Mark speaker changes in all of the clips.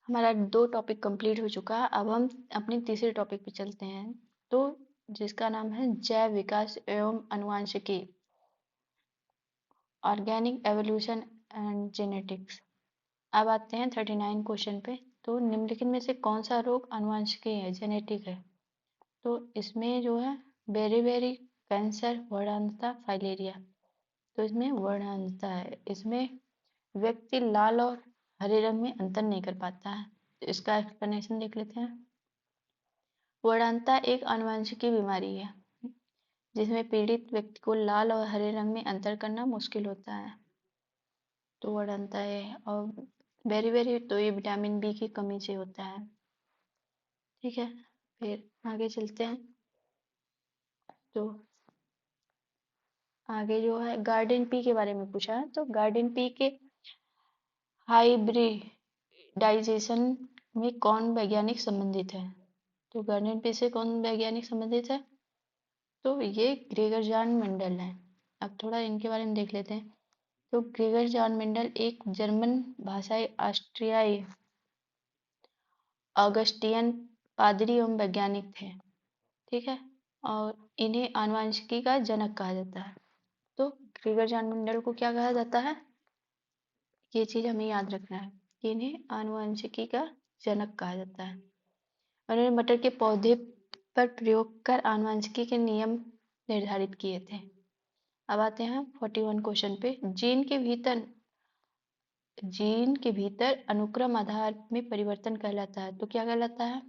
Speaker 1: हमारा 2 topic complete हो चुका है। अब हम अपने तीसरे टॉपिक पे चलते हैं, तो जिसका नाम है जैव विकास एवं आनुवंशिकी, ऑर्गेनिक एवोल्यूशन एंड जेनेटिक्स। अब आते हैं 39 क्वेश्चन पे। तो निम्नलिखित में से कौन सा रोग आनुवंशिकी है, जेनेटिक है? तो इसमें जो है बेरी कैंसर, वर्णांतता, फाइलेरिया। तो इसमें वर्णांतता है। इसमें व्यक्ति लाल और हरे रंग में अंतर नहीं कर पाता है। तो इसका एक्सप्लेनेशन देख लेते हैं। वर्णांतता एक आनुवंशिकी बीमारी है जिसमें पीड़ित व्यक्ति को लाल और हरे रंग में अंतर करना मुश्किल होता है। तो वर्णांतता है। और बेरी तो ये विटामिन बी की कमी से होता है। ठीक है, फिर आगे चलते हैं। तो आगे जो है गार्डन पी के बारे में पूछा है। तो गार्डन पी के हाइब्रिडाइजेशन में कौन वैज्ञानिक संबंधित है? तो गार्डन पी से कौन वैज्ञानिक संबंधित है? तो ये ग्रेगर जॉन मेंडल है। अब थोड़ा इनके बारे में देख लेते हैं। तो ग्रेगर जॉन मेंडल एक जर्मन भाषाई ऑस्ट्रियाई ऑगस्टियन पादरी एवं वैज्ञानिक थे। ठीक है, और इन्हें आनुवंशिकी का जनक कहा जाता है। तो ग्रेगर जॉन मेंडल को क्या कहा जाता है? ये चीज हमें याद रखना है कि इन्हें आनुवंशिकी का जनक कहा जाता है। उन्होंने मटर के पौधे पर प्रयोग कर आनुवंशिकी के नियम निर्धारित किए थे। अब आते हैं 41 क्वेश्चन पे। जीन के भीतर अनुक्रम आधार में परिवर्तन कहलाता है। तो क्या कहलाता है?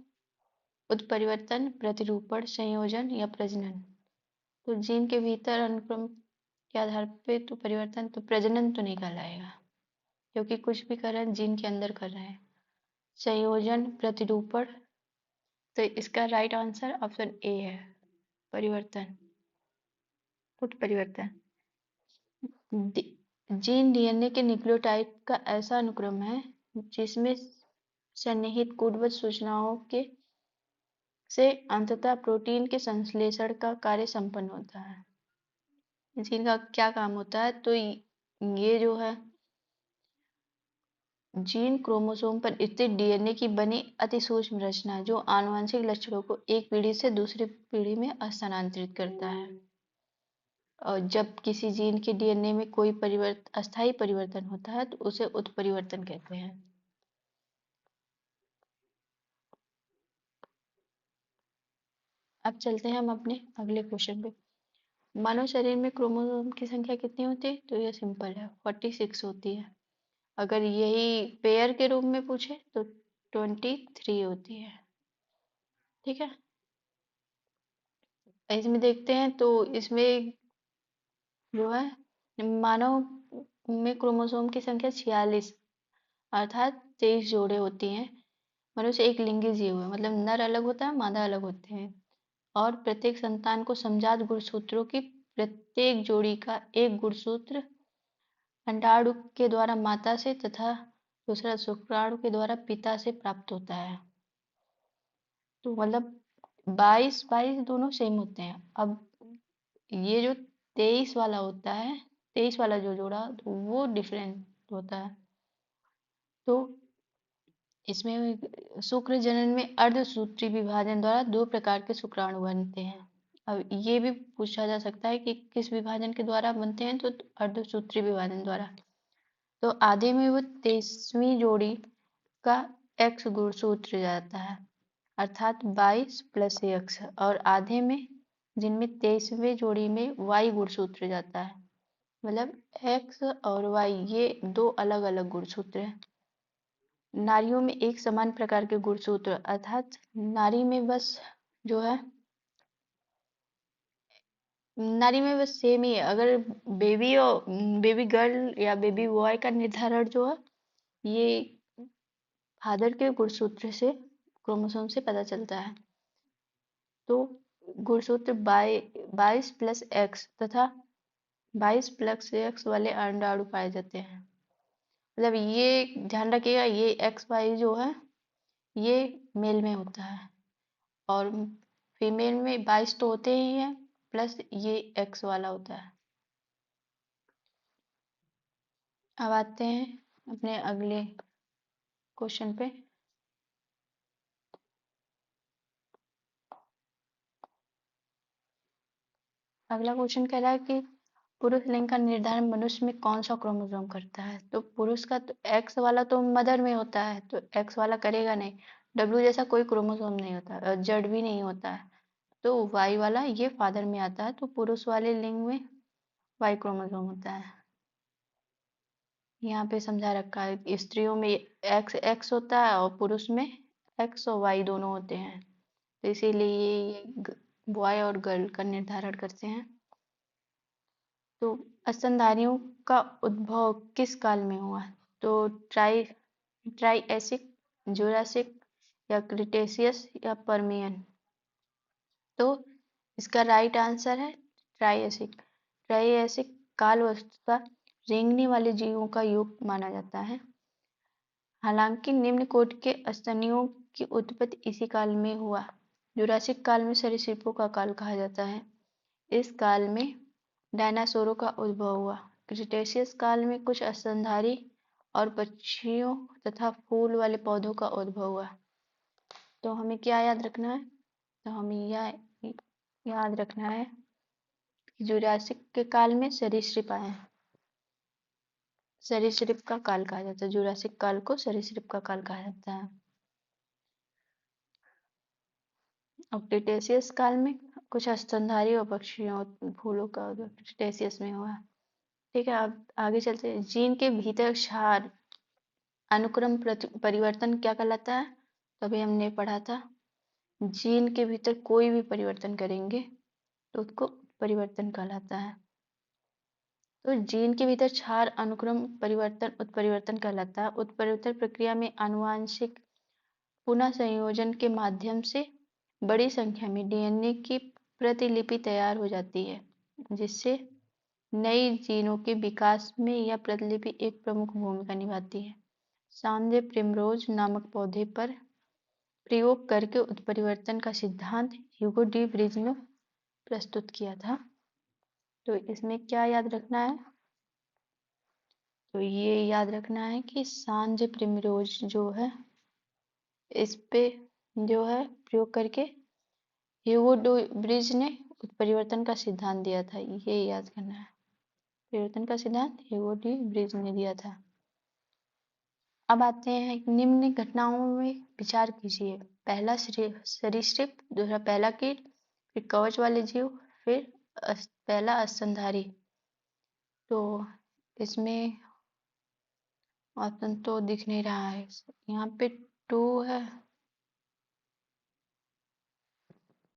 Speaker 1: उत्परिवर्तन, प्रतिरूपण, संयोजन या प्रजनन। तो जीन के भीतर अनुक्रम के आधार पे तो परिवर्तन, तो प्रजनन तो नहीं कहलाएगा क्योंकि कुछ भी कर रहे हैं जीन के अंदर कर रहे हैं। संयोजन, प्रतिरूपण, तो इसका राइट आंसर ऑप्शन ए है, परिवर्तन, उत्परिवर्तन। जीन डीएनए के न्यूक्लियोटाइड का ऐसा अनुक्रम है जिसमें सन्निहित कूटबद्ध सूचनाओं के से अंततः प्रोटीन के संश्लेषण का कार्य संपन्न होता है। जीन का क्या काम होता है? तो ये जो है जीन क्रोमोसोम पर स्थित डीएनए की बनी अति सूक्ष्म रचना जो आनुवंशिक लक्षणों को एक पीढ़ी से दूसरी पीढ़ी में स्थानांतरित करता है। और जब किसी जीन के डीएनए में कोई अस्थायी परिवर्तन होता है तो उसे उत्परिवर्तन कहते हैं। अब चलते हैं हम अपने अगले क्वेश्चन पे। मानव शरीर में क्रोमोसोम की संख्या कितनी होती है? तो ये सिंपल है, 46 होती है। अगर यही पेयर के रूप में पूछे तो 23 होती है। ठीक है, इसमें देखते हैं। तो इसमें जो है मानव में क्रोमोसोम की संख्या 46 अर्थात 23 जोड़े होती हैं। मनुष्य एक लिंगी जीव है, मतलब नर अलग होता है, मादा अलग होते हैं। और प्रत्येक संतान को समजात गुणसूत्रों की प्रत्येक जोड़ी का एक गुणसूत्र अंडाणु के द्वारा माता से तथा दूसरा शुक्राणु के द्वारा पिता से प्राप्त होता है। तो मतलब 22 दोनों सेम होते हैं। अब ये जो 23 वाला होता है, 23 वाला जो जोड़ा, तो वो डिफरेंट होता है। तो इसमें शुक्र जनन में अर्धसूत्री विभाजन द्वारा 2 प्रकार के शुक्राणु बनते हैं। अब ये भी पूछा जा सकता है कि किस विभाजन के द्वारा बनते हैं? तो अर्धसूत्री विभाजन द्वारा। तो आधे में वो 23वीं जोड़ी का एक्स गुणसूत्र जाता है अर्थात 22 + x, और आधे में जिनमें 23वीं जोड़ी में y गुणसूत्र जाता है, मतलब x और y ये 2 अलग अलग गुणसूत्र हैं। नारियों में एक समान प्रकार के गुणसूत्र अर्थात नारी में बस जो है नारी में बस सेम ही है। अगर बेबी और बेबी गर्ल या बेबी बॉय का निर्धारण जो है ये फादर के गुणसूत्र से, क्रोमोसोम से पता चलता है। तो गुणसूत्र 22 + x तथा 22 + x वाले अंडाणु पाए जाते हैं। मतलब ये ध्यान रखिएगा, ये XY जो है ये मेल में होता है और फीमेल में 22 तो होते ही हैं, प्लस ये X वाला होता है। अब आते हैं अपने अगले क्वेश्चन पे। अगला क्वेश्चन कह रहा है कि पुरुष लिंग का निर्धारण मनुष्य में कौन सा क्रोमोसोम करता है। तो पुरुष का तो एक्स वाला तो मदर में होता है, तो एक्स वाला करेगा नहीं। डब्ल्यू जैसा कोई क्रोमोसोम नहीं होता और जेड भी नहीं होता है, तो वाई वाला ये फादर में आता है। तो पुरुष वाले लिंग में वाई क्रोमोसोम होता है। यहाँ पे समझा रखा है स्त्रियों में एक्स एक्स होता है और पुरुष में एक्स और वाई दोनों होते हैं, तो इसीलिए ये बॉय और गर्ल का निर्धारण करते हैं। तो स्तनधारियों का उद्भव किस काल में हुआ। तो ट्राइएसिक, जुरासिक या क्रिटेशियस या पर्मियन। तो इसका राइट आंसर है ट्राइएसिक। ट्राइएसिक काल वस्तुतः रेंगने वाले जीवों का युग माना जाता है। हालांकि निम्न कोटि के स्तनियों की उत्पत्ति इसी काल में हुआ। जुरासिक काल में सरीसृपों का काल कहा जाता है। इस काल में डायनासोरों का उद्भव हुआ। क्रिटेशियस काल में कुछ स्तनधारी और पक्षियों तथा फूल वाले पौधों का उद्भव हुआ। तो हमें क्या याद रखना है, तो हमें यह याद रखना है कि जुरासिक के काल में सरीसृप आए। सरीसृप का काल कहा जाता है, जुरासिक काल को सरीसृप का काल कहा जाता है। और क्रिटेशियस काल में कुछ स्तनधारी और पक्षियों फूलों का उद्भव क्रिटेशियस में हुआ। ठीक है, अब आगे चलते हैं। जीन के भीतर क्षार अनुक्रम परिवर्तन क्या कहलाता है। तो अभी हमने पढ़ा था, जीन के भीतर कोई भी परिवर्तन करेंगे तो उसको परिवर्तन कहलाता है। तो जीन के भीतर क्षार अनुक्रम परिवर्तन उत्परिवर्तन कहलाता है। उत्परिवर्तन प्रक्रिया में आनुवांशिक पुनः संयोजन के माध्यम से बड़ी संख्या में डीएनए की प्रतिलिपि तैयार हो जाती है, जिससे नई जीनों के विकास में यह प्रतिलिपि एक प्रमुख भूमिका निभाती है। सांडे प्रिमरोज नामक पौधे पर प्रयोग करके उत्परिवर्तन का सिद्धांत ह्यूगो डी ब्रिज ने प्रस्तुत किया था। तो इसमें क्या याद रखना है, तो ये याद रखना है कि सांडे प्रिमरोज जो है इस पे जो है प्रयोग करके ह्यूगो डी ब्रिज ने उत्परिवर्तन का सिद्धांत दिया था, ये याद करना है। परिवर्तन का सिद्धांत ह्यूगो डी ब्रिज ने दिया था। अब आते हैं निम्न घटनाओं में विचार कीजिए। पहला सरीसृप, दूसरा पहला कीट, फिर कवच वाले जीव, फिर पहला स्तनधारी। तो इसमें ऑप्शन तो दिख नहीं रहा है, यहाँ पे 2 है